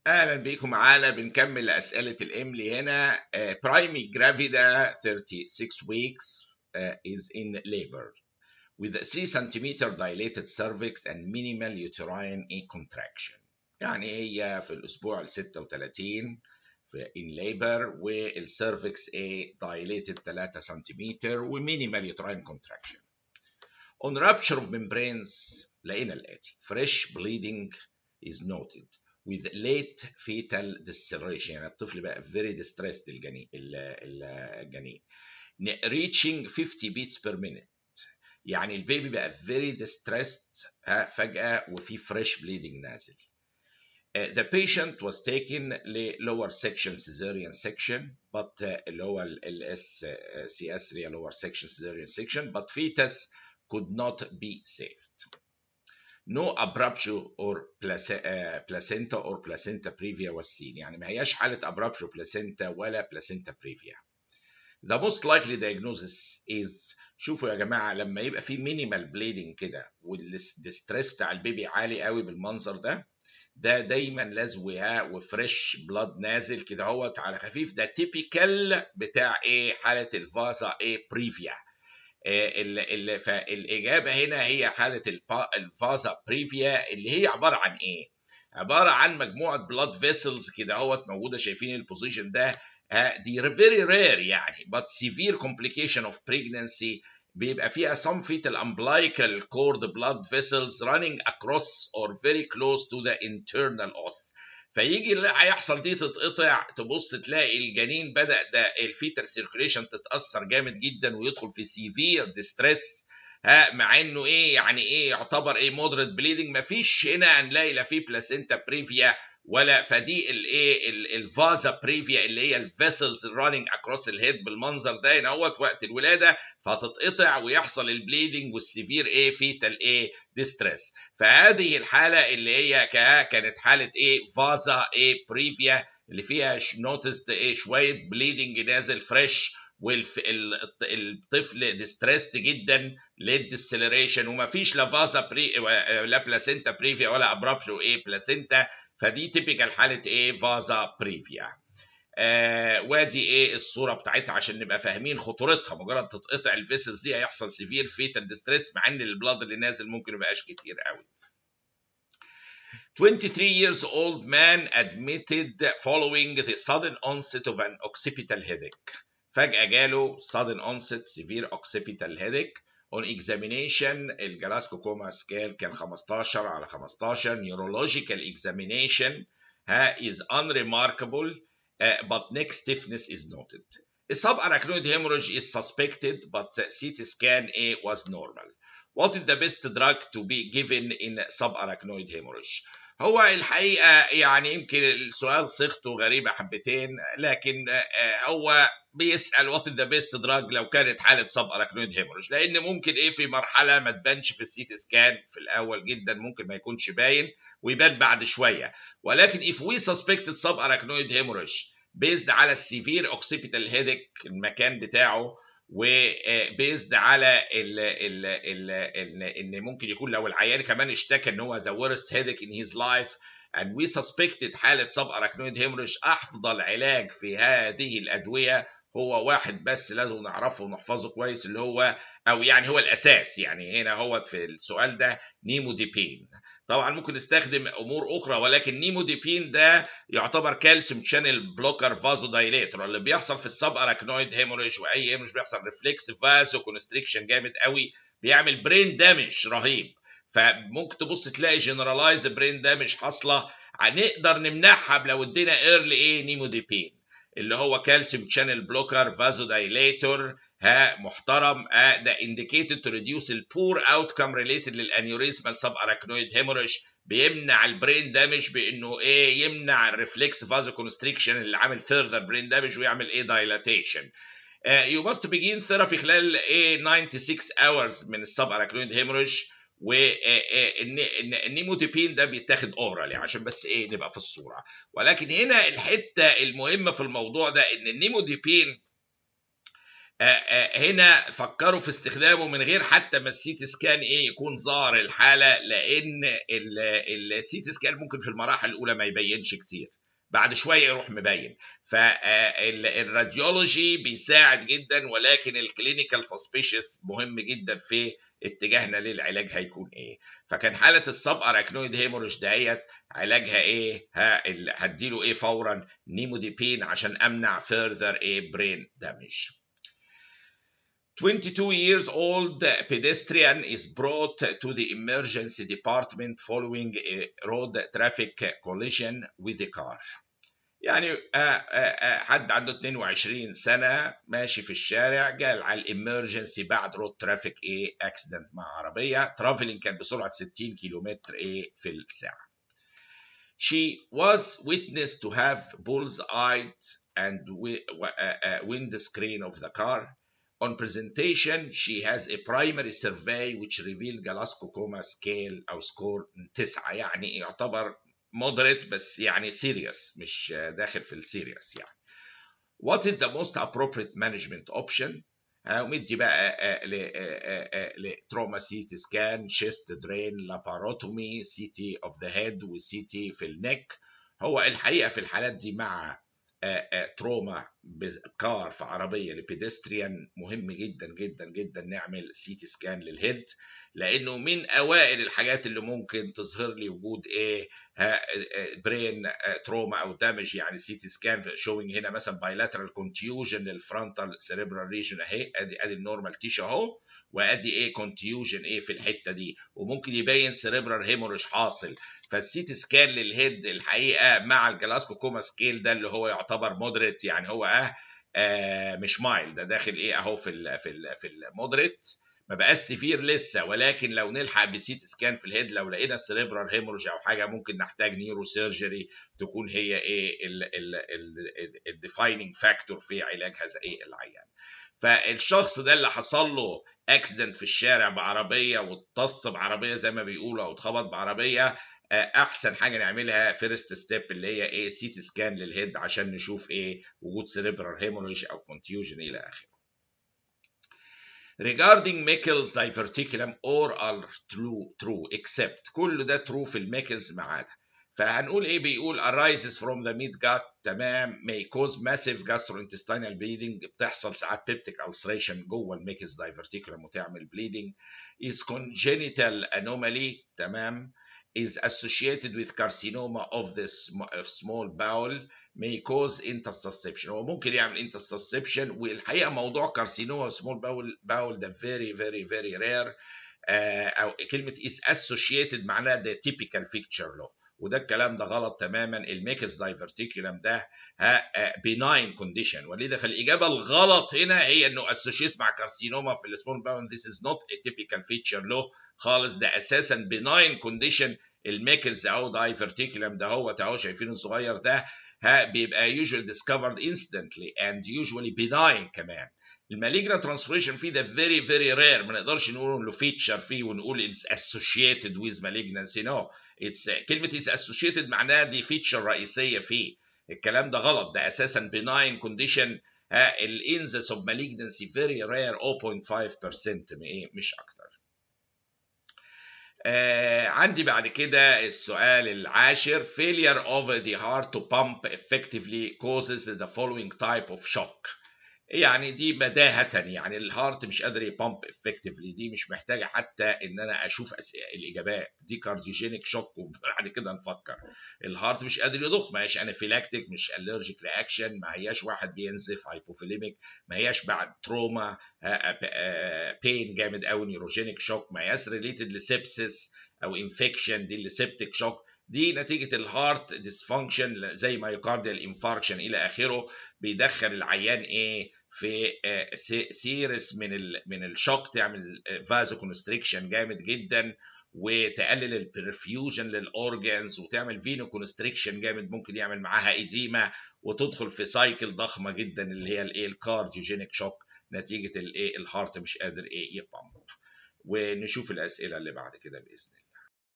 اهلا بيكم معانا بنكمل اسئله الاملي هنا. Primary gravida 36 weeks is in labor with a 3 centimeter dilated cervix and minimal uterine contraction. يعني هي في الاسبوع ال 36 في in labor والسيرفكس dilated 3 سنتيمتر ومينيمال uterine contraction. On rupture of membranes لقينا الاتي: fresh bleeding is noted with late fetal deceleration، يعني الطفل بقى very distressed الجنين reaching 50 beats per minute، يعني البيبي بقى very distressed فجأة وفي fresh bleeding نازل. The patient was taken lower section cesarean section but اللي هو ال SCS lower section cesarean section but fetus could not be saved. No abruptio or placenta or placenta previa was seen، يعني ما هياش حالة abruptio placenta ولا placenta previa. The most likely diagnosis is، شوفوا يا جماعة لما يبقى في minimal bleeding كده والديستريس بتاع البيبي عالي قوي بالمنظر ده دايما لازوها وفريش بلاد نازل كده اهوت على خفيف، ده تيبيكال بتاع حالة الفازا بريفيا. فالإجابة هنا هي حالة الفازا بريفيا اللي هي عبارة عن عبارة عن مجموعة بلاد فيسلز كده اهوت موجودة، شايفين البوزيشن ده؟ دي very rare يعني but severe complication of pregnancy بيبقى فيها some fetal umbilical cord blood vessels running across or very close to the internal os. فيجي هيحصل دي تتقطع، تبص تلاقي الجنين بدأ ده الفيتال سيركوليشن تتأثر جامد جدا ويدخل في سيفير ديستريس، مع انه يعني يعتبر مودريت بليدنج، مفيش هنا هنلاقي لا في بلاسينتا بريفيا ولا فدي الفازا بريفيا اللي هي الفيسلز رانينج اكروس الهيد بالمنظر ده هنا في وقت الولاده، فتتقطع ويحصل البليدنج والسيفير فيتال ديستريس. فهذه الحاله اللي هي كانت حاله فازا بريفيا اللي فيها نوتست شويه بليدنج نازل فريش والطفل ديستريست جدا للديسلريشن ومفيش لا فازا لا بلاسينتا بريفيا ولا ابرابشو بلاسينتا، فدي تيبيكال حاله فازا بريفيا. وادي الصوره بتاعتها عشان نبقى فاهمين خطورتها، مجرد تتقطع الفيسلز دي هيحصل سيفير فيتال ديستريس مع ان البلاد اللي نازل ممكن يبقاش كتير قوي. 23 years old man admitted following the sudden onset of an occipital headache. فجأة جاله sudden onset severe occipital headache. On examination الجلاسكو كوما سكيل كان 15 على 15. Neurological examination is unremarkable but neck stiffness is noted. A subarachnoid hemorrhage is suspected but CT scan was normal. What is the best drug to be given in subarachnoid hemorrhage؟ هو الحقيقة يعني يمكن السؤال صيغته غريبة حبتين، لكن هو بيسأل what is the best drug لو كانت حالة سب أراكنويد هيموريج، لأن ممكن في مرحلة ما تبانش في السيتي سكان في الأول جدا، ممكن ما يكونش باين ويبان بعد شوية، ولكن if we suspected sub arachnoid hemorrhage based على السيفير occipital headache المكان بتاعه وبيزد على ان ممكن يكون لو العيان كمان اشتكى ان هو the worst headache in his life and we suspected حالة sub arachnoid hemorrhage، افضل علاج في هذه الادوية هو واحد بس لازم نعرفه ونحفظه كويس، اللي هو او يعني هو الاساس يعني هنا هو في السؤال ده نيموديبين. طبعا ممكن نستخدم امور اخرى ولكن نيموديبين ده يعتبر كالسيوم شانل بلوكر فازو دايليتور. اللي بيحصل في السب اراكنويد هيموريج واي هيموريج بيحصل ريفلكس فازو كونستريكشن جامد قوي، بيعمل برين دامج رهيب، فممكن تبص تلاقي جنرالايز برين دامج حاصله، هنقدر نمنعها لو ادينا ايرلي نيموديبين اللي هو كالسيوم شانل بلوكر فازو دايليتور محترم. ده indicated to reduce the poor outcome related للانيوريزمال سب اراكنويد هيموريج، بيمنع البرين دامج بانه يمنع الريفلكس فازو كونستريكشن اللي عامل further brain damage ويعمل dilatation. You must begin therapy خلال 96 hours من السب اراكنويد هيموريج، والنيموديبين ده بيتاخد اورالي عشان بس نبقى في الصوره. ولكن هنا الحته المهمه في الموضوع ده ان النيموديبين هنا فكروا في استخدامه من غير حتى ما السي تي سكان يكون ظاهر الحاله، لان السي تي سكان ممكن في المراحل الاولى ما يبينش كتير، بعد شويه يروح مبين. فالراديولوجي بيساعد جدا، ولكن الكلينيكال سسبيشس مهم جدا في اتجاهنا للعلاج هيكون ايه. فكان حاله السب اراكنويد هيموريج دهيت علاجها ايه؟ هديله ايه فورا؟ نيموديبين عشان امنع فيرذر برين دامج. 22 years old pedestrian is brought to the emergency department following a road traffic collision with a car. يعني حد عنده 22 سنة ماشي في الشارع، جاء على الامرجنسي بعد رود ترافيك اكسيدنت مع عربية، ترافلينج كان بسرعة 60 كيلومتر في الساعة. She was witnessed to have bull's-eyed and windscreen of the car. On presentation, she has a primary survey which revealed Glasgow Coma scale أو سكور 9، يعني يعتبر moderate بس يعني serious، مش داخل في السيريس يعني. What is the most appropriate management option؟ ومدي بقى لتروما سي تي سكان، شيست درين، لاباروتومي، سي تي اوف ذا هيد وسي تي في النك. هو الحقيقه في الحالات دي مع تروما بكار في عربيه لبيدستريان مهم جدا جدا جدا نعمل سي تي سكان للهيد، لانه من اوائل الحاجات اللي ممكن تظهر لي وجود برين تروما او دامج. يعني سي تي سكان شوينج هنا مثلا بايلاترال كونتيوجن للفرونتال سيريبرال ريجن اهي، ادي النورمال تيشو اهو، وادي كونتيوجن في الحته دي، وممكن يبين سيريبرال هيموريج حاصل. فالسي تي سكان للهيد الحقيقه مع الجلاسكو كوما سكيل ده اللي هو يعتبر مودريت، يعني هو مش مايل، ده داخل اهو في المودريت، ما بقاش سيفير لسه، ولكن لو نلحق بسي تي سكان في الهيد لو لقينا السيريبرال هيموريج او حاجه ممكن نحتاج نيورو سيرجري تكون هي الديفايننج فاكتور في علاج هذا العيان. فالشخص ده اللي حصل له اكسيدنت في الشارع بعربيه واتص بعربيه زي ما بيقولوا او اتخبط بعربيه، احسن حاجه نعملها فيرست ستيب اللي هي سي تي سكان للهيد عشان نشوف وجود سيريبرال هيموريج او كونتيوجن الى اخره. Regarding Meckel's diverticulum all are true except كل ده true في الميكلز ما عدا. فهنقول بيقول arises from the mid-gut، تمام، may cause massive gastrointestinal bleeding، بتحصل ساعات peptic ulceration جوه الميكلز diverticulum وتعمل bleeding، is congenital anomaly، تمام، is associated with carcinoma of the small bowel may cause intussusception. هو ممكن يعمل intussusception، والحقيقه موضوع carcinoma small bowel ده very very very rare. او كلمه is associated معناها ده typical feature له، وده الكلام ده غلط تماما. الميكلز دايفرتيكولم ده benign condition، ولذا فالاجابه الغلط هنا هي انه associate مع كارسينوما في السمول باون. this is not a typical feature له خالص، ده اساسا benign condition. الميكلز اهو دايفرتيكولم ده هو اهو شايفينه الصغير ده بيبقى usually discovered instantly and usually benign كمان. المالجنا ترانسفورميشن فيه ده very very rare، ما نقدرش نقول له فيتشر فيه ونقول it's associated with malignancy. no، كلمة is associated معناها دي فيتشر رئيسية فيه. الكلام ده غلط، ده أساسا benign condition. الانزس of malignancy very rare 0.5% مش أكتر. عندي بعد كده السؤال العاشر. failure of the heart to pump effectively causes the following type of shock. يعني دي بداهة، يعني الهارت مش قادر يبامب افكتفلي، دي مش محتاجة حتى ان انا اشوف الاجابات، دي كارديوجينيك شوك وبعد كده نفكر. الهارت مش قادر يضخ، ما هياش انافيلاكتيك، مش الرجيك رياكشن، ما هياش واحد بينزف هايبوفيليميك، ما هياش بعد تروما بين جامد قوي نيوروجينيك شوك، ما هياش ريليتد لسيبسيس او انفكشن، دي اللي سيبتيك شوك، دي نتيجة الهارت ديسفانكشن زي مايوكارديال انفاركشن الى اخره، بيدخل العيان في سيرس من الشوك، تعمل فازو كونستريكشن جامد جدا، وتقلل البرفيوجن للاورجانز، وتعمل فينو كونستريكشن جامد ممكن يعمل معاها ايديما، وتدخل في سايكل ضخمه جدا اللي هي الكارديوجينيك شوك نتيجه الهارت مش قادر يبامب. ونشوف الاسئله اللي بعد كده باذن الله.